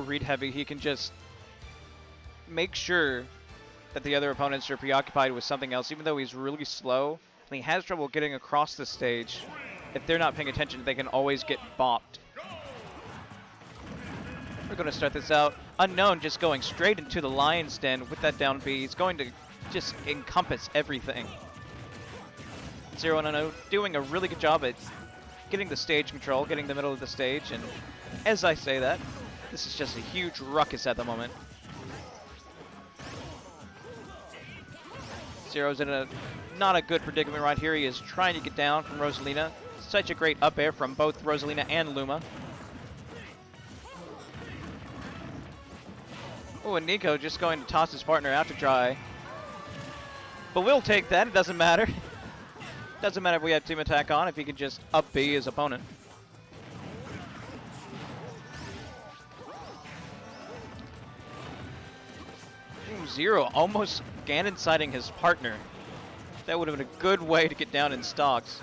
read heavy, he can just make sure that the other opponents are preoccupied with something else, even though he's really slow and he has trouble getting across the stage. If they're not paying attention, they can always get bopped. We're going to start this out. Unknown just going straight into the Lion's Den with that down B. He's going to just encompass everything. Zero and Unknown doing a really good job at getting the stage control, getting the middle of the stage, and as I say that, this is just a huge ruckus at the moment. Zero's in not a good predicament right here. He is trying to get down from Rosalina. Such a great up air from both Rosalina and Luma. Oh, and Nico just going to toss his partner out to dry. But we'll take that. It doesn't matter. Doesn't matter if we have team attack on, if he can just up B his opponent. Zero almost Ganon-siding his partner. That would have been a good way to get down in stocks.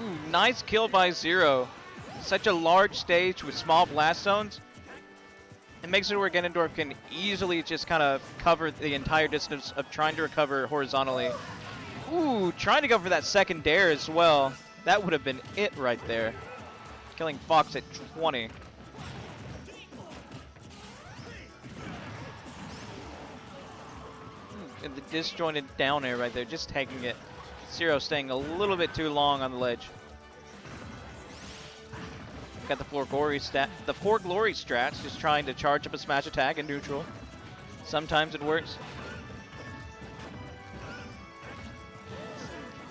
Ooh, nice kill by Zero. Such a large stage with small blast zones. It makes it where Ganondorf can easily just kind of cover the entire distance of trying to recover horizontally. Ooh, trying to go for that second dare as well. That would have been it right there. Killing Fox at 20. And the disjointed down air right there, just taking it. Zero staying a little bit too long on the ledge. Got the four glory strats, just trying to charge up a smash attack in neutral. Sometimes it works.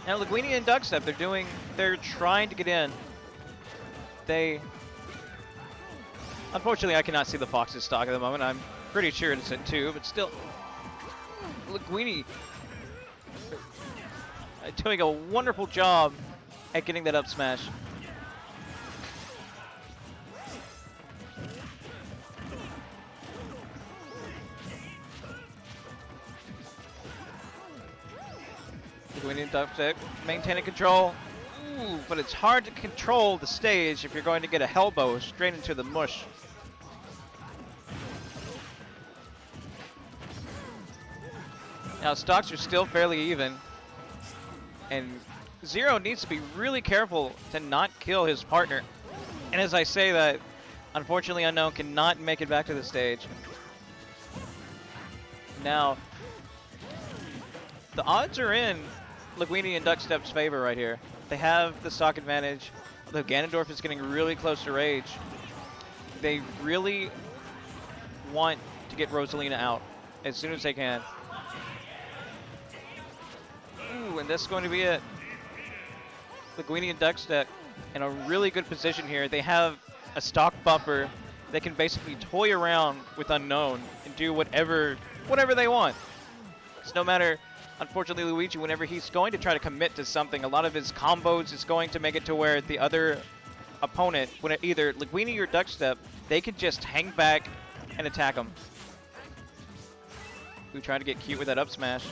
Now Linguini and Duckstep, they're trying to get in. Unfortunately, I cannot see the Fox's stock at the moment. I'm pretty sure it's at 2, but still, Linguini doing a wonderful job at getting that up smash. Linguini and Duckstep maintaining control. Ooh, but it's hard to control the stage if you're going to get a Hellbow straight into the mush. Now stocks are still fairly even, and Zero needs to be really careful to not kill his partner. And as I say that, unfortunately Unknown cannot make it back to the stage. Now, the odds are in Linguini and Duckstep's favor right here. They have the stock advantage, although Ganondorf is getting really close to Rage. They really want to get Rosalina out as soon as they can. Ooh, and that's going to be it. Linguini and Duckstep in a really good position here. They have a stock buffer. They can basically toy around with Unknown and do whatever they want. Because no matter, unfortunately, Luigi, whenever he's going to try to commit to something, a lot of his combos is going to make it to where the other opponent, when either Linguini or Duckstep, they can just hang back and attack him. We try to get cute with that up smash.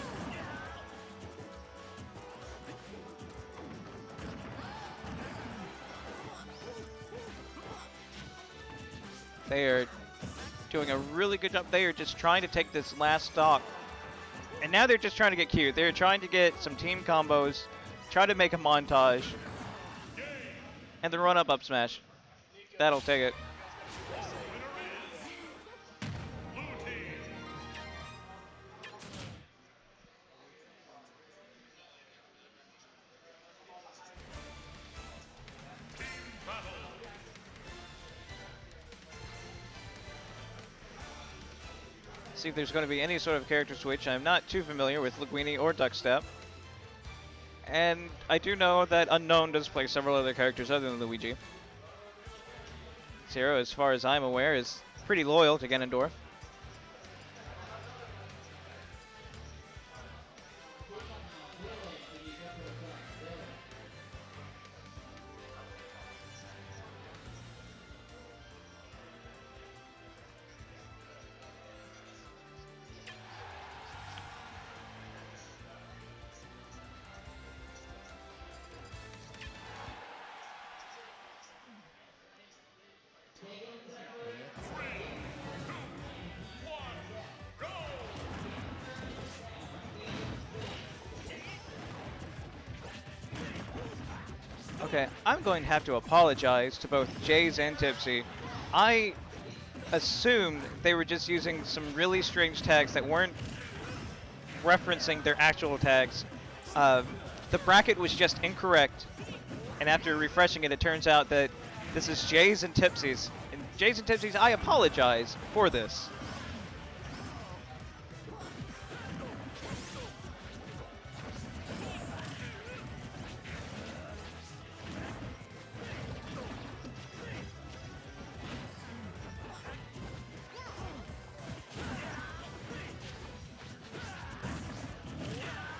They are doing a really good job. They are just trying to take this last stock. And now they're just trying to get cute. They're trying to get some team combos, try to make a montage. And the run up smash. That'll take it. See if there's going to be any sort of character switch. I'm not too familiar with Linguini or Duckstep. And I do know that Unknown does play several other characters other than Luigi. Zero, as far as I'm aware, is pretty loyal to Ganondorf. Okay, I'm going to have to apologize to both Jays and Tipsy. I assumed they were just using some really strange tags that weren't referencing their actual tags. The bracket was just incorrect, and after refreshing it, it turns out that this is Jays and Tipsy's. And Jays and Tipsy's, I apologize for this.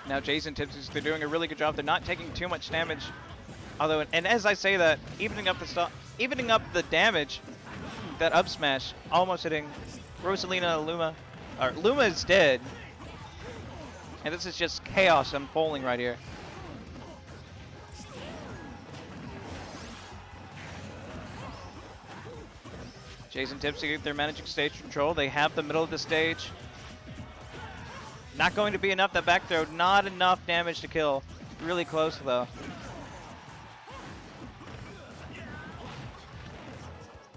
Now Jays and Tipsy's, they're doing a really good job. They're not taking too much damage. Although, and as I say that, evening up the damage, that up smash, almost hitting Rosalina Luma. Luma is dead. And this is just chaos unfolding right here. Jays and Tipsy, they're managing stage control. They have the middle of the stage. Not going to be enough. That back throw, not enough damage to kill. Really close though.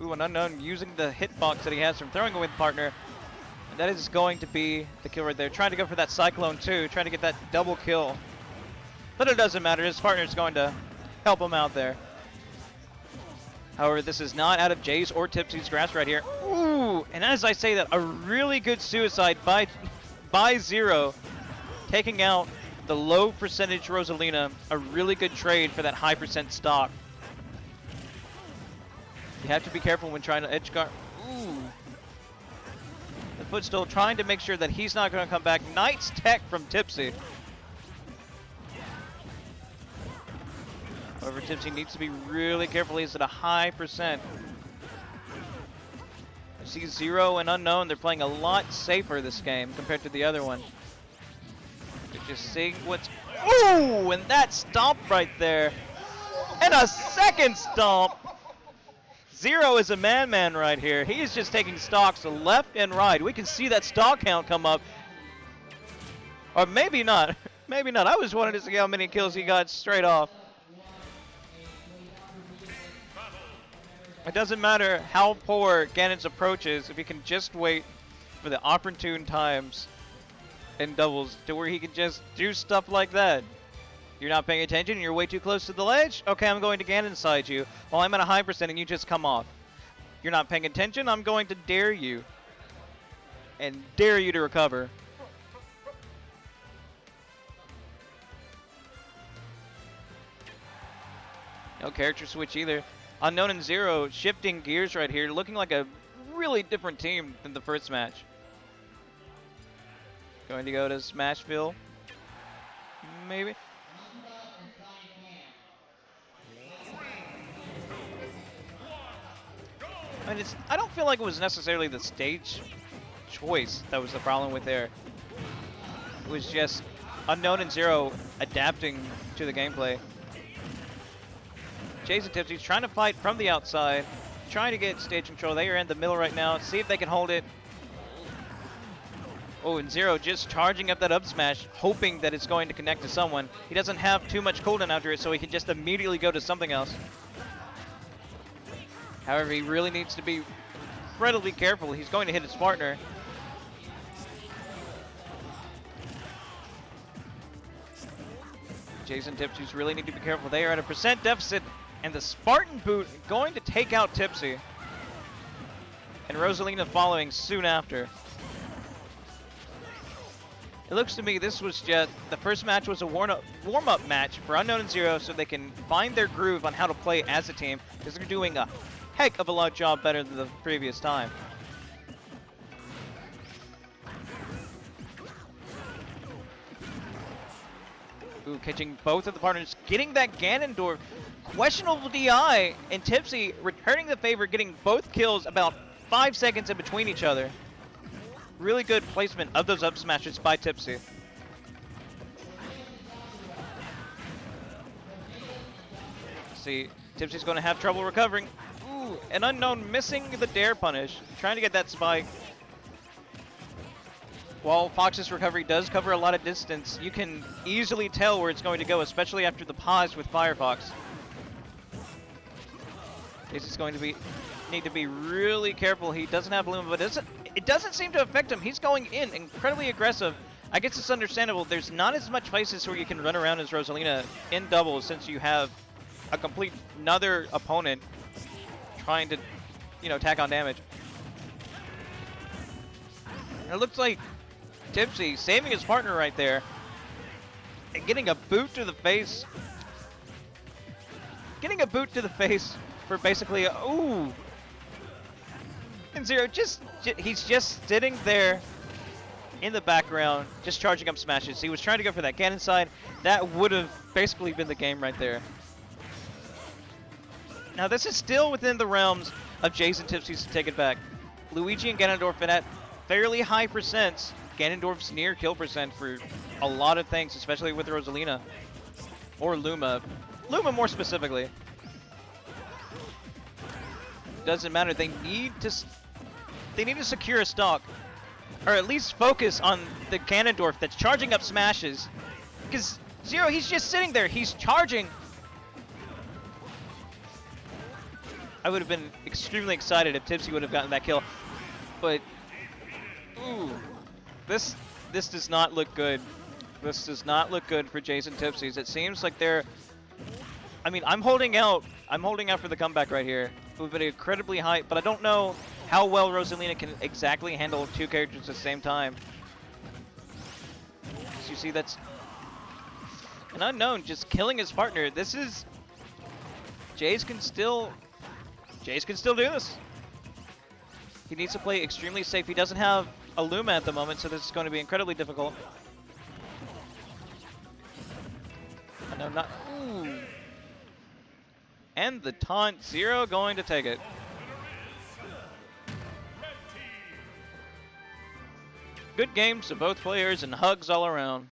Ooh, an unknown using the hitbox that he has from throwing a with partner. And that is going to be the kill right there. Trying to go for that Cyclone too, trying to get that double kill. But it doesn't matter, his partner is going to help him out there. However, this is not out of Jay's or Tipsy's grasp right here. Ooh, and as I say that, a really good suicide by Zero, taking out the low percentage Rosalina. A really good trade for that high percent stock. You have to be careful when trying to edge guard. Ooh. The footstool trying to make sure that he's not going to come back. Nice tech from Tipsy. However, Tipsy needs to be really careful. He's at a high percent. I see Zero and Unknown. They're playing a lot safer this game compared to the other one. They're just seeing what's... Ooh! And that stomp right there. And a second stomp. Zero is a man right here. He is just taking stocks left and right. We can see that stock count come up. Or maybe not. Maybe not. I was wanting to see how many kills he got straight off. It doesn't matter how poor Ganon's approach is if he can just wait for the opportune times in doubles to where he can just do stuff like that. You're not paying attention and you're way too close to the ledge? Okay, I'm going to Ganon side you. Well, I'm at a high percent and you just come off. You're not paying attention? I'm going to dare you. And dare you to recover. No character switch either. Unknown and Zero shifting gears right here, looking like a really different team than the first match. Going to go to Smashville, maybe? I mean, I don't feel like it was necessarily the stage choice that was the problem with there. It was just Unknown and Zero adapting to the gameplay. Jays and Tipsy's trying to fight from the outside, trying to get stage control. They are in the middle right now. See if they can hold it. Oh, and Zero just charging up that up smash, hoping that it's going to connect to someone. He doesn't have too much cooldown after it, so he can just immediately go to something else. However, he really needs to be incredibly careful. He's going to hit his partner. Jays and Tipsy's really need to be careful. They are at a percent deficit. And the Spartan boot going to take out Tipsy. And Rosalina following soon after. It looks to me this was just, the first match was a warm-up match for Unknown and Zero so they can find their groove on how to play as a team. Because they're doing a heck of a lot job better than the previous time. Ooh, catching both of the partners, getting that Ganondorf. Questionable DI, and Tipsy returning the favor, getting both kills about 5 seconds in between each other. Really good placement of those up smashes by Tipsy. See, Tipsy's going to have trouble recovering. Ooh, an Unknown missing the dare punish, trying to get that spike. While Fox's recovery does cover a lot of distance, you can easily tell where it's going to go, especially after the pause with Firefox. He's just going to need to be really careful. He doesn't have Luma, but it doesn't seem to affect him. He's going in incredibly aggressive. I guess it's understandable. There's not as much places where you can run around as Rosalina in doubles since you have a complete another opponent trying to, tack on damage. And it looks like Tipsy saving his partner right there and getting a boot to the face. Getting a boot to the face for basically ooh. And Zero he's just sitting there in the background, just charging up smashes. He was trying to go for that cannon side. That would have basically been the game right there. Now this is still within the realms of Jason Tipsy's to take it back. Luigi and Ganondorf at fairly high percents. Ganondorf's near kill percent for a lot of things, especially with Rosalina. Or Luma. Luma more specifically. Doesn't matter. They need to secure a stock. Or at least focus on the Ganondorf that's charging up smashes. Because Zero, he's just sitting there. He's charging. I would have been extremely excited if Tipsy would have gotten that kill. But, ooh, this does not look good. This does not look good for Jason Tipsy's. It seems like they're... I mean, I'm holding out for the comeback right here. We've been incredibly high, but I don't know how well Rosalina can exactly handle two characters at the same time. So you see, that's an unknown just killing his partner. This is... Jace can still do this. He needs to play extremely safe. He doesn't have a Luma at the moment, so this is going to be incredibly difficult. No, not... Ooh. And the taunt, Zero going to take it. Good games to both players and hugs all around.